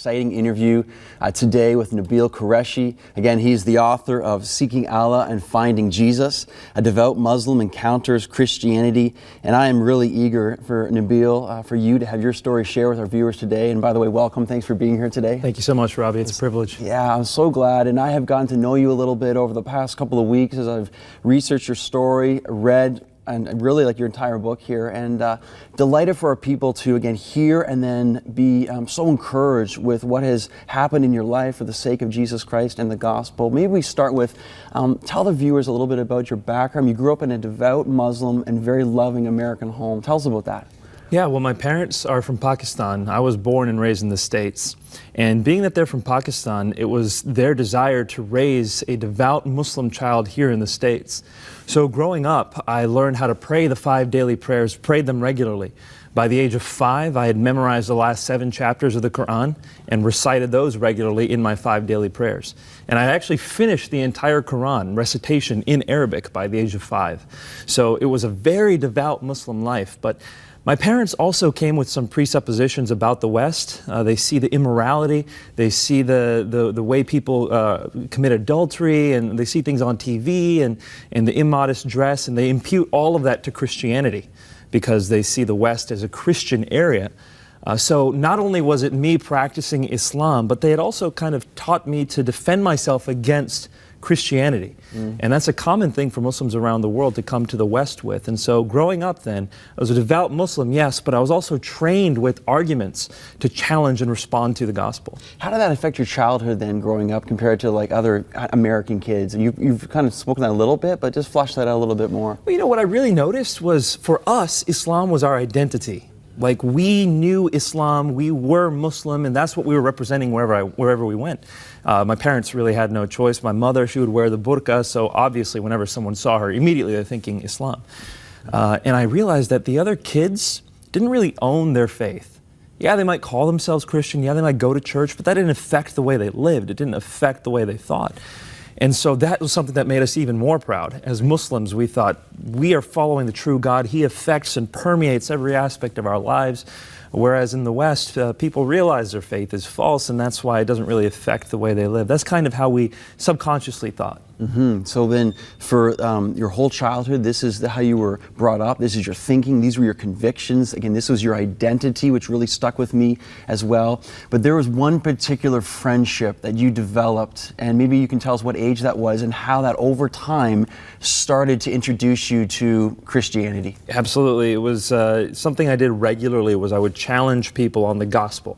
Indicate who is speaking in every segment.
Speaker 1: exciting interview today with Nabeel Qureshi. Again, he's the author of Seeking Allah and Finding Jesus, A Devout Muslim Encounters Christianity. And I am really eager for Nabeel, for you to have your story share with our viewers today. And by the way, welcome. Thanks for being here today.
Speaker 2: Thank you so much, Robbie. It's a privilege.
Speaker 1: Yeah, I'm so glad. And I have gotten to know you a little bit over the past couple of weeks as I've researched your story, read, and really like your entire book here, and delighted for our people to again hear and then be so encouraged with what has happened in your life for the sake of Jesus Christ and the gospel. Maybe we start with, tell the viewers a little bit about your background. You grew up in a devout Muslim and very loving American home. Tell us about that.
Speaker 2: Yeah, well, my parents are from Pakistan. I was born and raised in the States. And being that they're from Pakistan, it was their desire to raise a devout Muslim child here in the States. So growing up, I learned how to pray the 5 daily prayers, prayed them regularly. By the age of 5, I had memorized the last 7 chapters of the Quran and recited those regularly in my 5 daily prayers. And I actually finished the entire Quran recitation in Arabic by the age of 5. So it was a very devout Muslim life. But my parents also came with some presuppositions about the West. They see the immorality, they see the way people commit adultery, and they see things on TV and the immodest dress, and they impute all of that to Christianity because they see the West as a Christian area. So not only was it me practicing Islam, but they had also kind of taught me to defend myself against Christianity. And that's a common thing for Muslims around the world to come to the West with. And so growing up then, I was a devout Muslim, yes, but I was also trained with arguments to challenge and respond to the gospel.
Speaker 1: How did that affect your childhood then growing up compared to like other American kids? You've kind of spoken that a little bit, but just flesh that out a little bit more.
Speaker 2: Well, you know, what I really noticed was for us, Islam was our identity. Like, we knew Islam, we were Muslim, and that's what we were representing wherever we went. My parents really had no choice. My mother, she would wear the burqa, so obviously whenever someone saw her, immediately they're thinking Islam. And I realized that the other kids didn't really own their faith. Yeah, they might call themselves Christian, yeah, they might go to church, but that didn't affect the way they lived. It didn't affect the way they thought. And so that was something that made us even more proud. As Muslims, we thought, we are following the true God. He affects and permeates every aspect of our lives. Whereas in the West, people realize their faith is false, and that's why it doesn't really affect the way they live. That's kind of how we subconsciously thought.
Speaker 1: So then for your whole childhood, this is how you were brought up, this is your thinking, these were your convictions. Again, this was your identity, which really stuck with me as well. But there was one particular friendship that you developed, and maybe you can tell us what age that was and how that over time started to introduce you to Christianity.
Speaker 2: Absolutely. It was something I did regularly. Was I would challenge people on the gospel.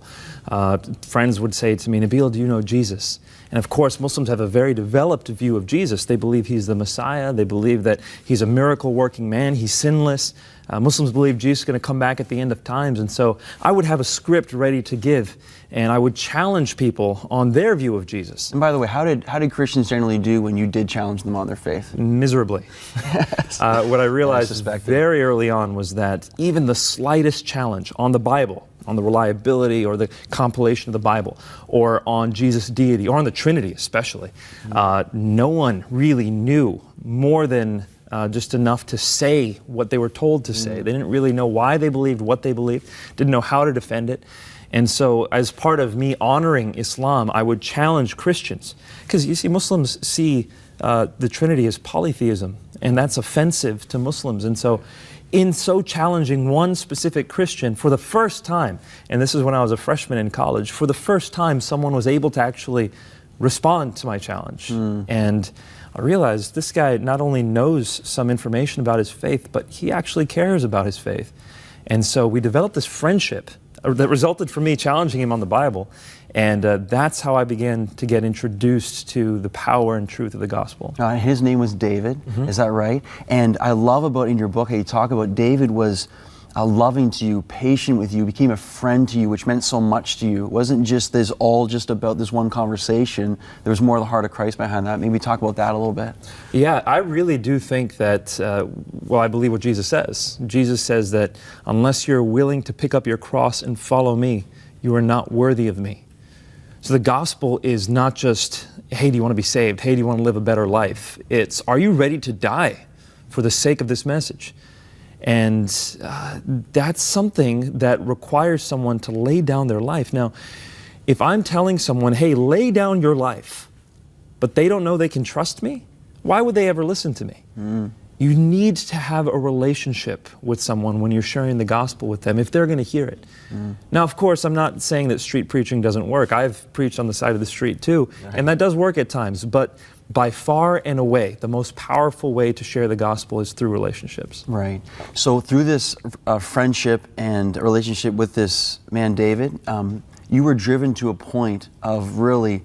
Speaker 2: Friends would say to me, Nabeel, do you know Jesus? And of course, Muslims have a very developed view of Jesus. They believe he's the Messiah. They believe that he's a miracle-working man. He's sinless. Muslims believe Jesus is going to come back at the end of times. And so I would have a script ready to give, and I would challenge people on their view of Jesus.
Speaker 1: And by the way, how did Christians generally do when you did challenge them on their faith?
Speaker 2: Miserably.
Speaker 1: Yes.
Speaker 2: What I realized very early on was that even the slightest challenge on the Bible, on the reliability or the compilation of the Bible, or on Jesus' deity, or on the Trinity especially, no one really knew more than just enough to say what they were told to say. They didn't really know why they believed what they believed, didn't know how to defend it. And so as part of me honoring Islam, I would challenge Christians. Because you see, Muslims see the Trinity as polytheism, and that's offensive to Muslims. And so in so challenging one specific Christian, for the first time, and this is when I was a freshman in college, for the first time someone was able to actually respond to my challenge. And I realized this guy not only knows some information about his faith, but he actually cares about his faith. And so we developed this friendship that resulted from me challenging him on the Bible. And that's how I began to get introduced to the power and truth of the gospel.
Speaker 1: His name was David, is that right? And I love about in your book how you talk about David was loving to you, patient with you, became a friend to you, which meant so much to you. It wasn't just this all just about this one conversation. There was more of the heart of Christ behind that. Maybe talk about that a little bit.
Speaker 2: Yeah, I really do think that, well, I believe what Jesus says. Jesus says that unless you're willing to pick up your cross and follow me, you are not worthy of me. So the gospel is not just, hey, do you want to be saved? Hey, do you want to live a better life? It's, are you ready to die for the sake of this message? And that's something that requires someone to lay down their life. Now, If I'm telling someone, hey, lay down your life, but they don't know they can trust me, why would they ever listen to me? You need to have a relationship with someone when you're sharing the gospel with them, if they're going to hear it. Now, of course, I'm not saying that street preaching doesn't work. I've preached on the side of the street too, and that does work at times. But by far and away, the most powerful way to share the gospel is through relationships.
Speaker 1: Right. So through this friendship and relationship with this man, David, you were driven to a point of really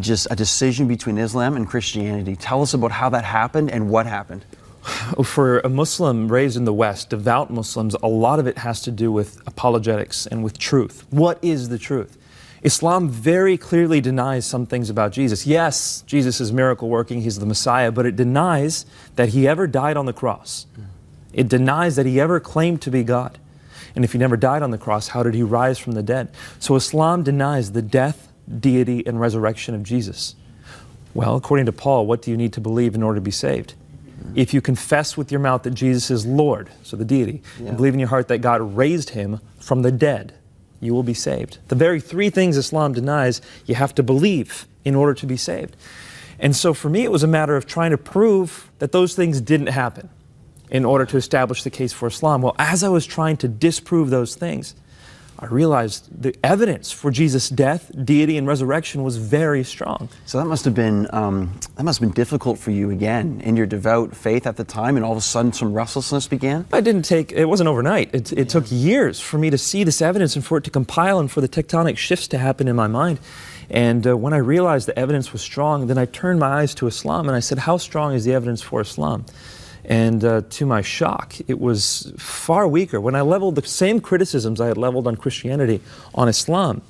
Speaker 1: just a decision between Islam and Christianity. Tell us about how that happened and what happened.
Speaker 2: For a Muslim raised in the West, devout Muslims, a lot of it has to do with apologetics and with truth. What is the truth? Islam very clearly denies some things about Jesus. Yes, Jesus is miracle working, he's the Messiah, but it denies that he ever died on the cross. It denies that he ever claimed to be God. And if he never died on the cross, how did he rise from the dead? So Islam denies the death, deity, and resurrection of Jesus. Well, according to Paul, what do you need to believe in order to be saved? If you confess with your mouth that Jesus is Lord, so the deity, and believe in your heart that God raised him from the dead, you will be saved. The very three things Islam denies, you have to believe in order to be saved. And so for me, it was a matter of trying to prove that those things didn't happen in order to establish the case for Islam. Well, as I was trying to disprove those things, I realized the evidence for Jesus' death, deity, and resurrection was very strong.
Speaker 1: So that must have been difficult for you again in your devout faith at the time, and all of a sudden some restlessness began?
Speaker 2: It wasn't overnight. It took years for me to see this evidence and for it to compile and for the tectonic shifts to happen in my mind. And when I realized the evidence was strong, then I turned my eyes to Islam and I said, how strong is the evidence for Islam? And to my shock, it was far weaker. When I leveled the same criticisms I had leveled on Christianity on Islam,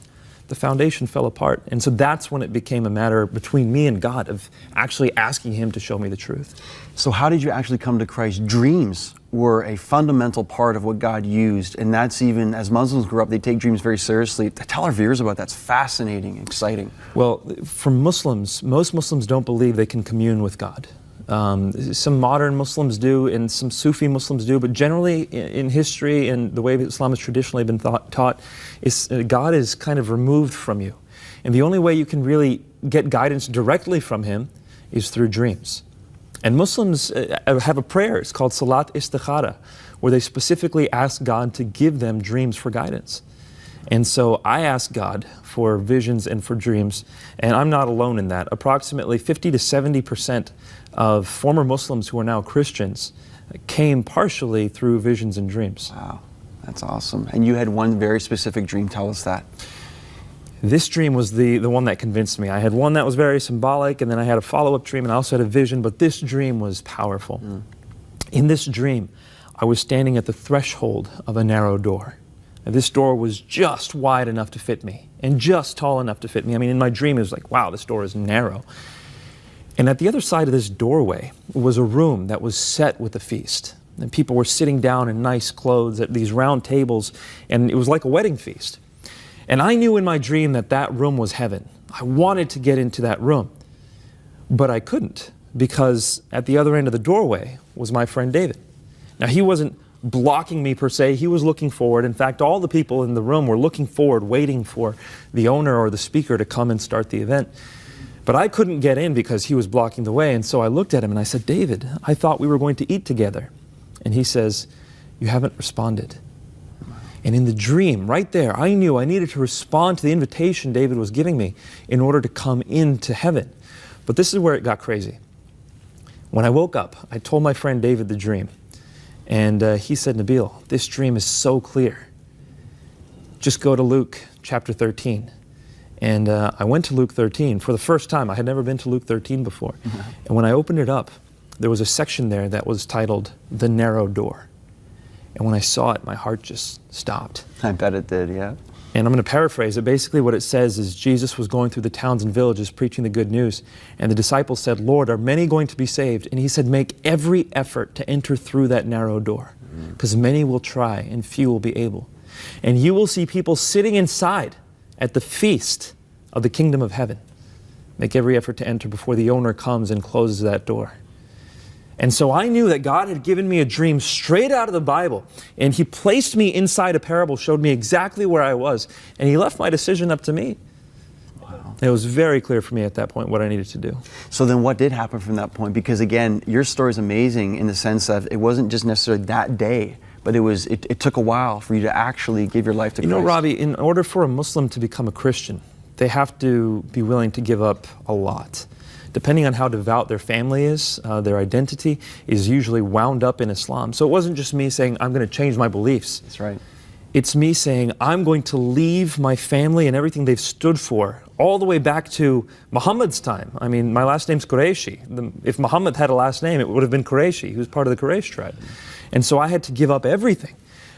Speaker 2: the foundation fell apart. And so that's when it became a matter between me and God of actually asking him to show me the truth.
Speaker 1: So how did you actually come to Christ? Dreams were a fundamental part of what God used, and that's even, as Muslims grew up, they take dreams very seriously. Tell our viewers about that. It's fascinating, exciting.
Speaker 2: Well, for Muslims, most Muslims don't believe they can commune with God. Some modern Muslims do, and some Sufi Muslims do, but generally in history and the way that Islam has traditionally been taught, is God is kind of removed from you. And the only way you can really get guidance directly from him is through dreams. And Muslims have a prayer, it's called Salat Istikhara, where they specifically ask God to give them dreams for guidance. And so I ask God for visions and for dreams, and I'm not alone in that. Approximately 50 to 70% of former Muslims who are now Christians came partially through visions and dreams.
Speaker 1: Wow, that's awesome. And you had one very specific dream. Tell us that.
Speaker 2: This dream was the one that convinced me. I had one that was very symbolic, and then I had a follow-up dream, and I also had a vision, but this dream was powerful. In this dream, I was standing at the threshold of a narrow door. And this door was just wide enough to fit me, and just tall enough to fit me. I mean, in my dream, it was like, wow, this door is narrow. And at the other side of this doorway was a room that was set with a feast. And people were sitting down in nice clothes at these round tables, and it was like a wedding feast. And I knew in my dream that that room was heaven. I wanted to get into that room, but I couldn't, because at the other end of the doorway was my friend David. Now, he wasn't blocking me per se, he was looking forward. In fact, all the people in the room were looking forward, waiting for the owner or the speaker to come and start the event. But I couldn't get in because he was blocking the way, and so I looked at him and I said, David, I thought we were going to eat together. And he says, you haven't responded. And in the dream, right there, I knew I needed to respond to the invitation David was giving me in order to come into heaven. But this is where it got crazy. When I woke up, I told my friend David the dream. And he said, Nabil, this dream is so clear. Just go to Luke chapter 13. And I went to Luke 13 for the first time. I had never been to Luke 13 before. And when I opened it up, there was a section there that was titled, The Narrow Door. And when I saw it, my heart just stopped.
Speaker 1: I bet it did, yeah.
Speaker 2: And I'm going to paraphrase it. Basically what it says is Jesus was going through the towns and villages preaching the good news. And the disciples said, Lord, are many going to be saved? And he said, make every effort to enter through that narrow door, because many will try and few will be able. And you will see people sitting inside at the feast of the kingdom of heaven. Make every effort to enter before the owner comes and closes that door. And so I knew that God had given me a dream straight out of the Bible, and he placed me inside a parable, showed me exactly where I was, and he left my decision up to me. It was very clear for me at that point what I needed to do.
Speaker 1: So then what did happen from that point? Because again, your story is amazing in the sense that it wasn't just necessarily that day, but it took a while for you to actually give your life to Christ.
Speaker 2: You know, Robbie, in order for a Muslim to become a Christian, they have to be willing to give up a lot. Depending on how devout their family is, their identity is usually wound up in Islam. So it wasn't just me saying, I'm going to change my beliefs.
Speaker 1: That's right.
Speaker 2: It's me saying, I'm going to leave my family and everything they've stood for, all the way back to Muhammad's time. I mean, my last name's Qurayshi. If Muhammad had a last name, it would have been Qurayshi. He was part of the Quraysh tribe. And so I had to give up everything.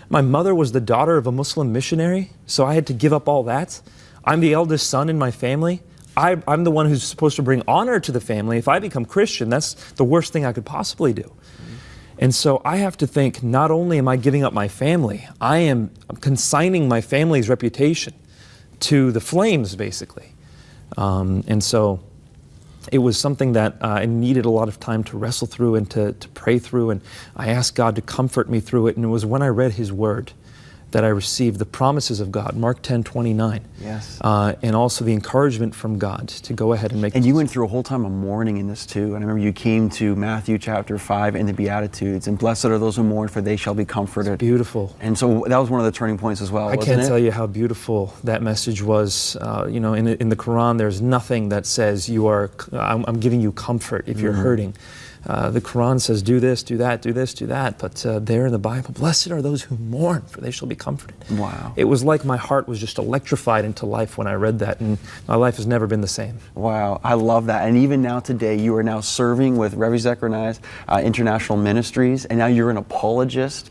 Speaker 2: My mother was the daughter of a Muslim missionary, so I had to give up all that. I'm the eldest son in my family. I'm the one who's supposed to bring honor to the family. If I become Christian, that's the worst thing I could possibly do. And so I have to think, not only am I giving up my family, I'm consigning my family's reputation to the flames, basically. And so it was something that I needed a lot of time to wrestle through and to pray through. And I asked God to comfort me through it. And it was when I read His Word that I received the promises of God, Mark 10:29.
Speaker 1: Yes.
Speaker 2: And also the encouragement from God to go ahead and make.
Speaker 1: And you went through a whole time of mourning in this too. And I remember you came to Matthew chapter 5 and the Beatitudes, and blessed are those who mourn, for they shall be comforted.
Speaker 2: It's beautiful.
Speaker 1: And so that was one of the turning points as well.
Speaker 2: I can't tell you how beautiful that message was. You know, in the Quran, there's nothing that says I'm giving you comfort if you're hurting. The Quran says, do this, do that, do this, do that. But there in the Bible, blessed are those who mourn, for they shall be comforted.
Speaker 1: Wow.
Speaker 2: It was like my heart was just electrified into life when I read that, and my life has never been the same.
Speaker 1: Wow, I love that. And even now today, you are now serving with Rev. Zechariah's International Ministries, and now you're an apologist,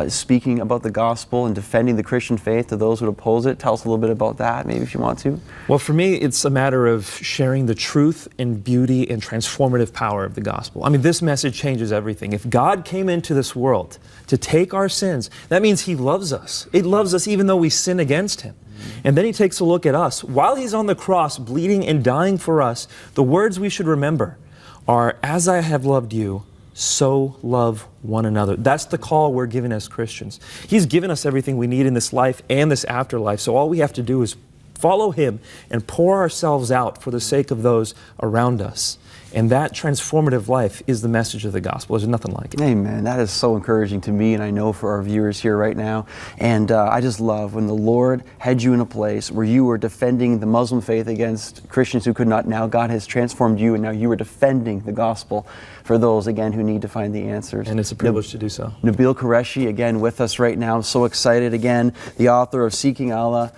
Speaker 1: speaking about the gospel and defending the Christian faith to those who oppose it. Tell us a little bit about that, maybe if you want to.
Speaker 2: Well, for me, it's a matter of sharing the truth and beauty and transformative power of the gospel. I mean, this message changes everything. If God came into this world to take our sins, that means He loves us. It loves us even though we sin against Him. And then He takes a look at us. While He's on the cross, bleeding and dying for us, the words we should remember are, as I have loved you, so love one another. That's the call we're given as Christians. He's given us everything we need in this life and this afterlife. So all we have to do is follow Him and pour ourselves out for the sake of those around us. And that transformative life is the message of the gospel. There's nothing like it.
Speaker 1: Amen. That is so encouraging to me, and I know for our viewers here right now. And I just love when the Lord had you in a place where you were defending the Muslim faith against Christians who could not. Now God has transformed you, and now you are defending the gospel for those, again, who need to find the answers.
Speaker 2: And it's a privilege to do so.
Speaker 1: Nabil Qureshi, again, with us right now. I'm so excited. Again, the author of Seeking Allah,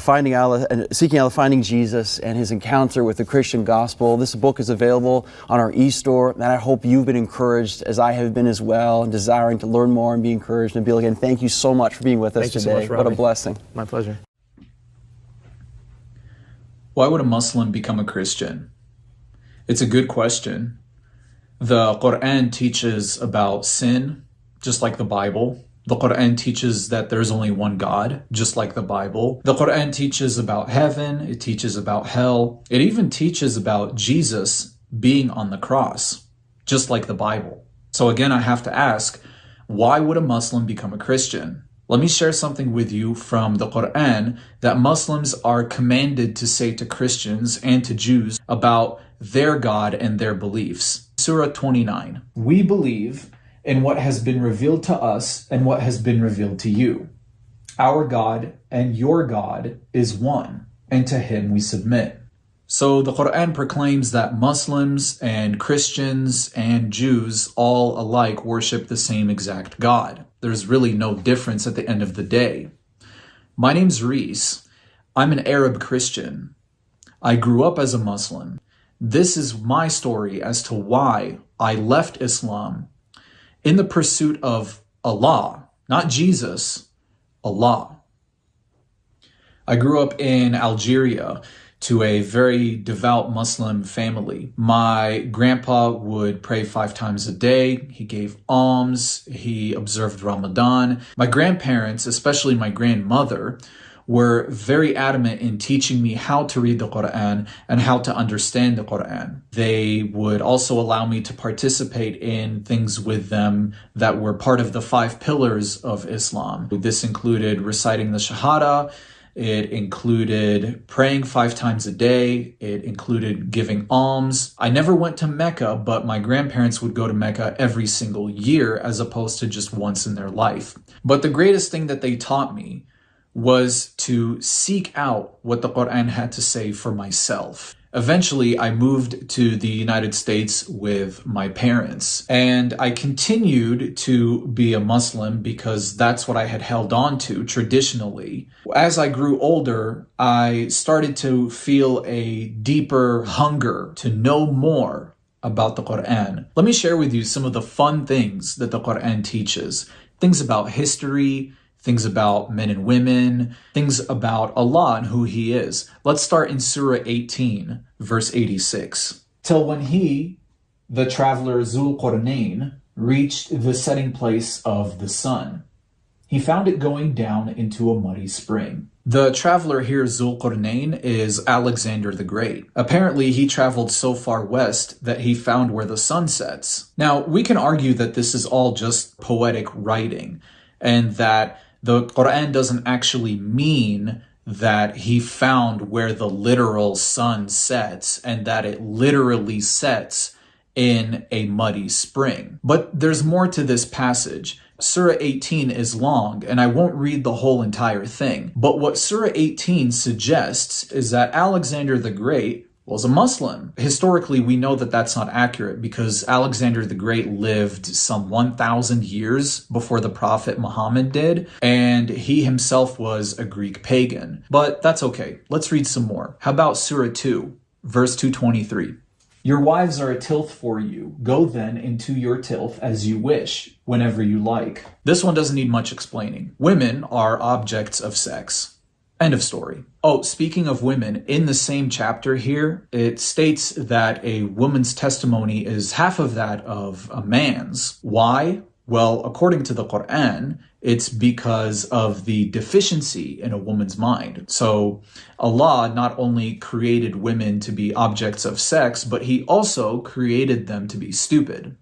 Speaker 1: Finding Jesus, and his encounter with the Christian gospel. This book is available on our e-store, and I hope you've been encouraged as I have been as well, and desiring to learn more and be encouraged. Nabil, again, thank you so much for being with us
Speaker 2: Thank
Speaker 1: today.
Speaker 2: You so much, Robbie.
Speaker 1: What a blessing.
Speaker 2: My pleasure.
Speaker 3: Why would a Muslim become a Christian? It's a good question. The Quran teaches about sin, just like the Bible. The Quran teaches that there's only one God, just like the Bible. The Quran teaches about heaven. It teaches about hell. It even teaches about Jesus being on the cross, just like the Bible. So again, I have to ask, why would a Muslim become a Christian? Let me share something with you from the Quran that Muslims are commanded to say to Christians and to Jews about their God and their beliefs. Surah 29. We believe in what has been revealed to us and what has been revealed to you. Our God and your God is one, and to Him we submit. So the Quran proclaims that Muslims and Christians and Jews all alike worship the same exact God. There's really no difference at the end of the day. My name's Reese. I'm an Arab Christian. I grew up as a Muslim. This is my story as to why I left Islam in the pursuit of Allah, not Jesus, Allah. I grew up in Algeria to a very devout Muslim family. My grandpa would pray 5 times a day. He gave alms. He observed Ramadan. My grandparents, especially my grandmother, were very adamant in teaching me how to read the Quran and how to understand the Quran. They would also allow me to participate in things with them that were part of the 5 pillars of Islam. This included reciting the Shahada. It included praying 5 times a day. It included giving alms. I never went to Mecca, but my grandparents would go to Mecca every single year as opposed to just once in their life. But the greatest thing that they taught me was to seek out what the Quran had to say for myself. Eventually, I moved to the United States with my parents, and I continued to be a Muslim because that's what I had held on to traditionally. As I grew older, I started to feel a deeper hunger to know more about the Quran. Let me share with you some of the fun things that the Quran teaches. Things about history, things about men and women, things about Allah and who He is. Let's start in Surah 18, verse 86. Till when he, the traveler Zul-Qarnayn, reached the setting place of the sun, he found it going down into a muddy spring. The traveler here, Zul-Qarnayn, is Alexander the Great. Apparently, he traveled so far west that he found where the sun sets. Now, we can argue that this is all just poetic writing, and that the Quran doesn't actually mean that he found where the literal sun sets and that it literally sets in a muddy spring. But there's more to this passage. Surah 18 is long, and I won't read the whole entire thing. But what Surah 18 suggests is that Alexander the Great was a Muslim. Historically, we know that that's not accurate because Alexander the Great lived some 1,000 years before the Prophet Muhammad did, and he himself was a Greek pagan. But that's okay. Let's read some more. How about Surah 2, verse 223? Your wives are a tilth for you. Go then into your tilth as you wish, whenever you like. This one doesn't need much explaining. Women are objects of sex. End of story. Oh, speaking of women, in the same chapter here, it states that a woman's testimony is half of that of a man's. Why? Well, according to the Quran, it's because of the deficiency in a woman's mind. So Allah not only created women to be objects of sex, but He also created them to be stupid.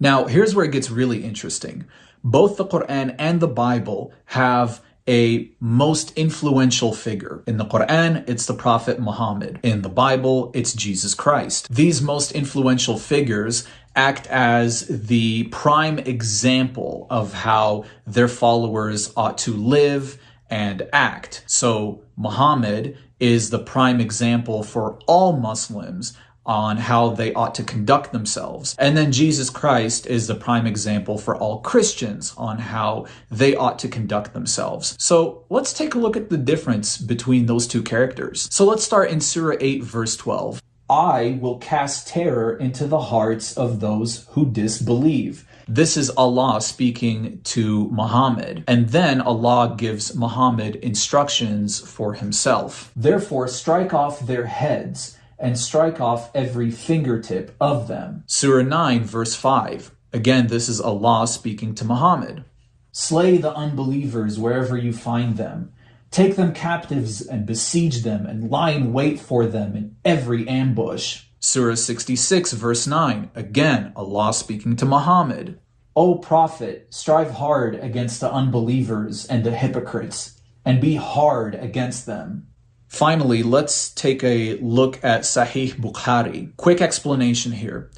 Speaker 3: Now, here's where it gets really interesting. Both the Quran and the Bible have a most influential figure. In the Quran, it's the Prophet Muhammad. In the Bible, it's Jesus Christ. These most influential figures act as the prime example of how their followers ought to live and act. So Muhammad is the prime example for all Muslims on how they ought to conduct themselves. And then Jesus Christ is the prime example for all Christians on how they ought to conduct themselves. So let's take a look at the difference between those two characters. So let's start in Surah 8, verse 12. I will cast terror into the hearts of those who disbelieve. This is Allah speaking to Muhammad. And then Allah gives Muhammad instructions for himself. Therefore, strike off their heads and strike off every fingertip of them. Surah 9, verse 5. Again, this is Allah speaking to Muhammad. Slay the unbelievers wherever you find them. Take them captives and besiege them and lie in wait for them in every ambush. Surah 66, verse 9. Again, Allah speaking to Muhammad. O Prophet, strive hard against the unbelievers and the hypocrites, and be hard against them. Finally, let's take a look at Sahih Bukhari. Quick explanation here.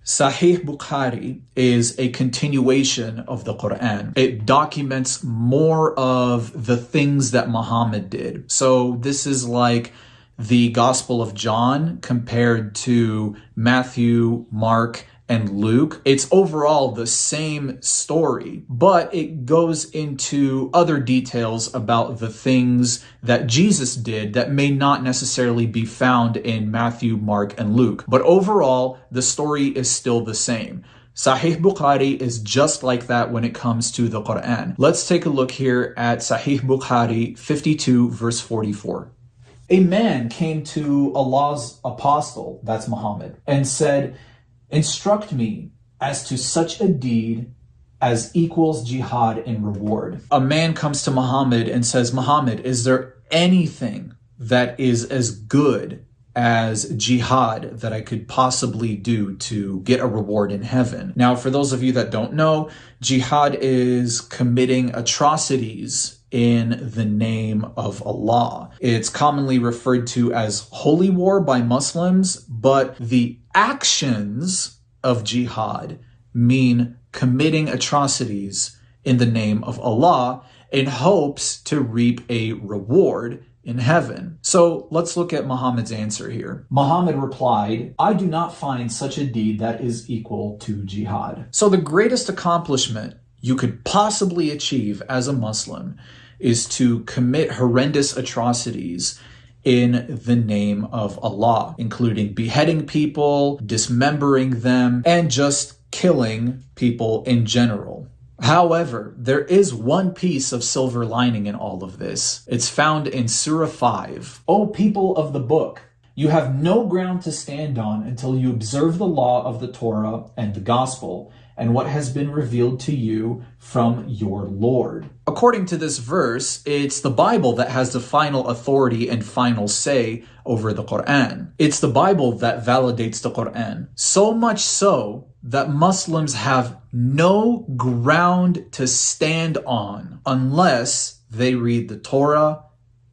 Speaker 3: Sahih Bukhari is a continuation of the Quran. It documents more of the things that Muhammad did. So this is like the Gospel of John compared to Matthew, Mark, and Luke. It's overall the same story, but it goes into other details about the things that Jesus did that may not necessarily be found in Matthew, Mark, and Luke. But overall, the story is still the same. Sahih Bukhari is just like that when it comes to the Quran. Let's take a look here at Sahih Bukhari 52, verse 44. A man came to Allah's apostle, that's Muhammad, and said, instruct me as to such a deed as equals jihad in reward. A man comes to Muhammad and says, Muhammad, is there anything that is as good as jihad that I could possibly do to get a reward in heaven? Now, for those of you that don't know, jihad is committing atrocities in the name of Allah. It's commonly referred to as holy war by Muslims, but the actions of jihad mean committing atrocities in the name of Allah in hopes to reap a reward in heaven. So let's look at Muhammad's answer here. Muhammad replied, "I do not find such a deed that is equal to jihad." So the greatest accomplishment you could possibly achieve as a Muslim is to commit horrendous atrocities in the name of Allah, including beheading people, dismembering them, and just killing people in general. However, there is one piece of silver lining in all of this. It's found in Surah 5. "O people of the book, you have no ground to stand on until you observe the law of the Torah and the gospel, and what has been revealed to you from your Lord." According to this verse, it's the Bible that has the final authority and final say over the Quran. It's the Bible that validates the Quran. So much so that Muslims have no ground to stand on unless they read the Torah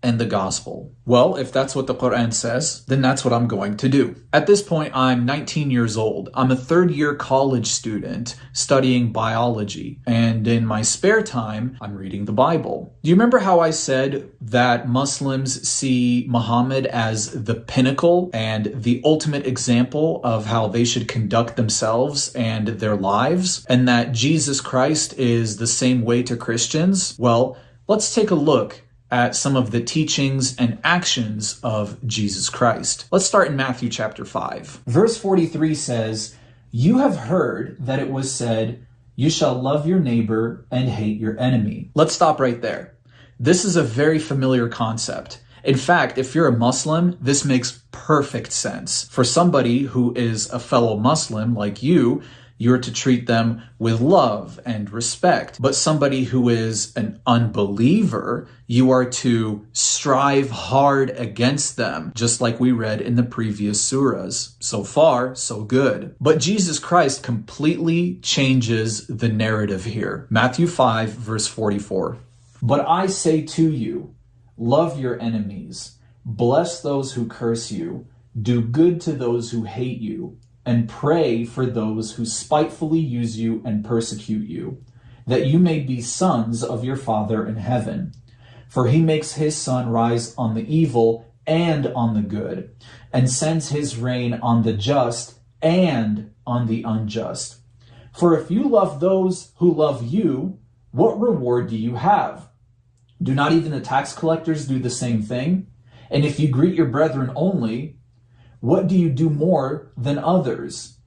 Speaker 3: and the gospel. Well, if that's what the Quran says, then that's what I'm going to do. At this point, I'm 19 years old. I'm a third-year college student studying biology, and in my spare time, I'm reading the Bible. Do you remember how I said that Muslims see Muhammad as the pinnacle and the ultimate example of how they should conduct themselves and their lives, and that Jesus Christ is the same way to Christians? Well, let's take a look at some of the teachings and actions of Jesus Christ. Let's start in Matthew chapter 5. Verse 43 says, "You have heard that it was said, 'You shall love your neighbor and hate your enemy.'" Let's stop right there. This is a very familiar concept. In fact, if you're a Muslim, this makes perfect sense. For somebody who is a fellow Muslim like you're to treat them with love and respect. But somebody who is an unbeliever, you are to strive hard against them, just like we read in the previous surahs. So far, so good. But Jesus Christ completely changes the narrative here. Matthew 5, verse 44. "But I say to you, love your enemies, bless those who curse you, do good to those who hate you, and pray for those who spitefully use you and persecute you, that you may be sons of your Father in heaven. For he makes his sun rise on the evil and on the good, and sends his rain on the just and on the unjust. For if you love those who love you, what reward do you have? Do not even the tax collectors do the same thing? And if you greet your brethren only, what do you do more than others?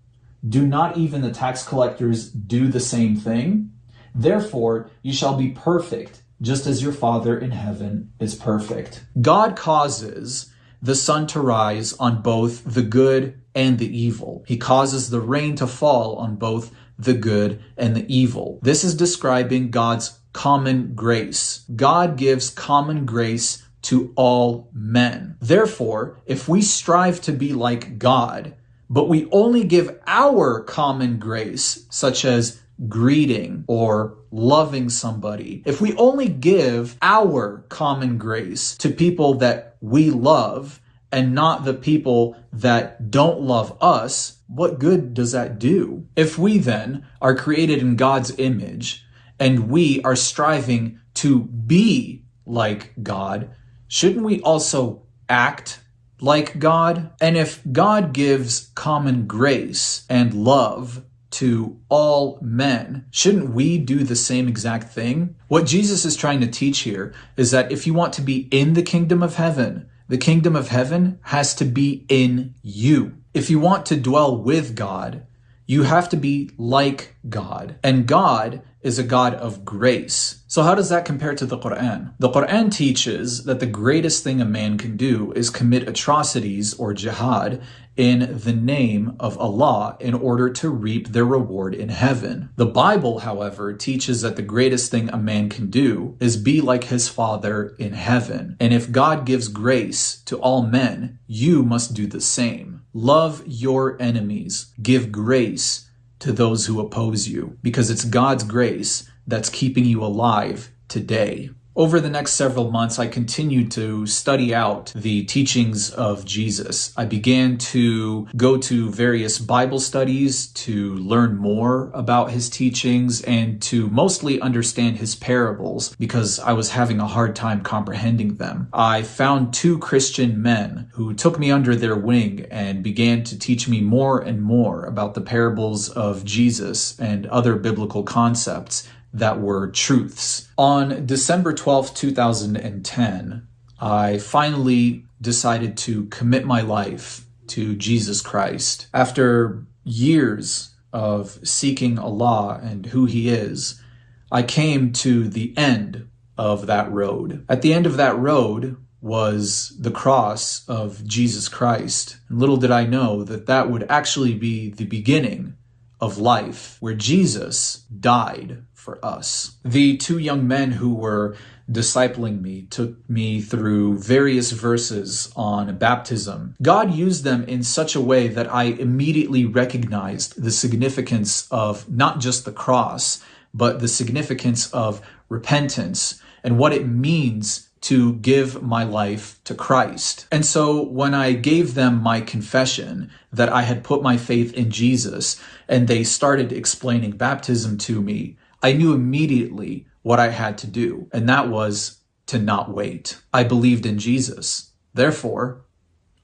Speaker 3: Do not even the tax collectors do the same thing? Therefore, you shall be perfect, just as your Father in heaven is perfect." God causes the sun to rise on both the good and the evil. He causes the rain to fall on both the good and the evil. This is describing God's common grace. God gives common grace to all men. Therefore, if we strive to be like God, but we only give our common grace, such as greeting or loving somebody, if we only give our common grace to people that we love and not the people that don't love us, what good does that do? If we then are created in God's image and we are striving to be like God, shouldn't we also act like God? And if God gives common grace and love to all men, shouldn't we do the same exact thing? What Jesus is trying to teach here is that if you want to be in the kingdom of heaven has to be in you. If you want to dwell with God, you have to be like God. And God is a God of grace. So how does that compare to the Quran? The Quran teaches that the greatest thing a man can do is commit atrocities or jihad in the name of Allah in order to reap their reward in heaven. The Bible, however, teaches that the greatest thing a man can do is be like his Father in heaven. And if God gives grace to all men, you must do the same. Love your enemies. Give grace to those who oppose you, because it's God's grace that's keeping you alive today. Over the next several months, I continued to study out the teachings of Jesus. I began to go to various Bible studies to learn more about his teachings and to mostly understand his parables because I was having a hard time comprehending them. I found two Christian men who took me under their wing and began to teach me more and more about the parables of Jesus and other biblical concepts that were truths. On December 12th, 2010, I finally decided to commit my life to Jesus Christ. After years of seeking Allah and who He is, I came to the end of that road. At the end of that road was the cross of Jesus Christ. And little did I know that that would actually be the beginning of life, where Jesus died for us. The two young men who were discipling me took me through various verses on baptism. God used them in such a way that I immediately recognized the significance of not just the cross, but the significance of repentance and what it means to give my life to Christ. And so when I gave them my confession that I had put my faith in Jesus and they started explaining baptism to me, I knew immediately what I had to do, and that was to not wait. I believed in Jesus. Therefore,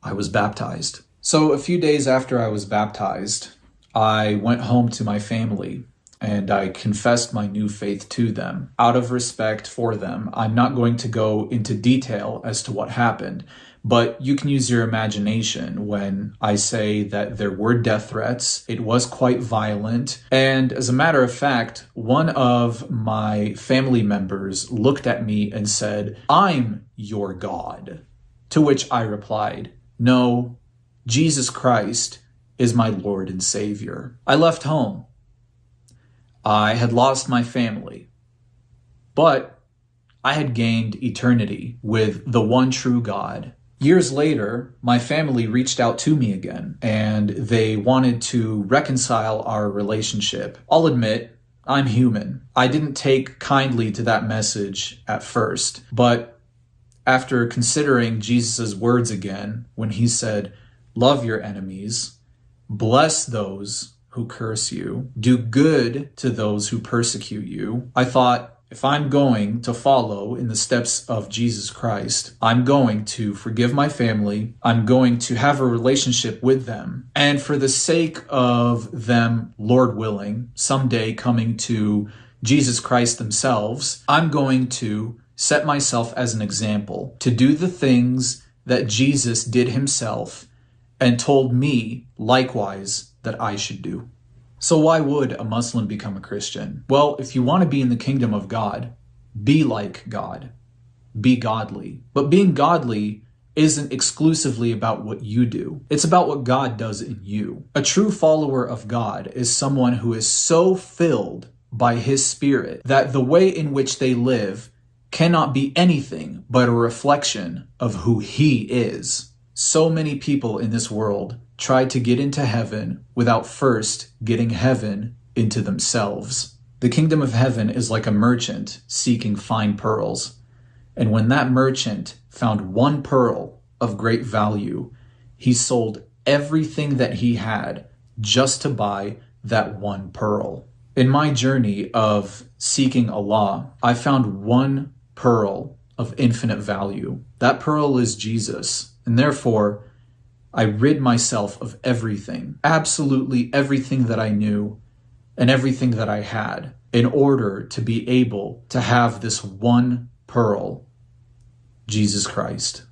Speaker 3: I was baptized. So a few days after I was baptized, I went home to my family and I confessed my new faith to them. Out of respect for them, I'm not going to go into detail as to what happened, but you can use your imagination when I say that there were death threats. It was quite violent. And as a matter of fact, one of my family members looked at me and said, "I'm your God." To which I replied, "No, Jesus Christ is my Lord and Savior." I left home. I had lost my family, but I had gained eternity with the one true God. Years later, my family reached out to me again, and they wanted to reconcile our relationship. I'll admit, I'm human. I didn't take kindly to that message at first, but after considering Jesus' words again, when he said, "Love your enemies, bless those who curse you, do good to those who persecute you," I thought, if I'm going to follow in the steps of Jesus Christ, I'm going to forgive my family, I'm going to have a relationship with them, and for the sake of them, Lord willing, someday coming to Jesus Christ themselves, I'm going to set myself as an example to do the things that Jesus did himself and told me likewise that I should do. So why would a Muslim become a Christian? Well, if you want to be in the kingdom of God, be like God. Be godly. But being godly isn't exclusively about what you do. It's about what God does in you. A true follower of God is someone who is so filled by His Spirit that the way in which they live cannot be anything but a reflection of who He is. So many people in this world try to get into heaven without first getting heaven into themselves. The kingdom of heaven is like a merchant seeking fine pearls. And when that merchant found one pearl of great value, he sold everything that he had just to buy that one pearl. In my journey of seeking Allah, I found one pearl of infinite value. That pearl is Jesus, and therefore, I rid myself of everything, absolutely everything that I knew and everything that I had, in order to be able to have this one pearl, Jesus Christ.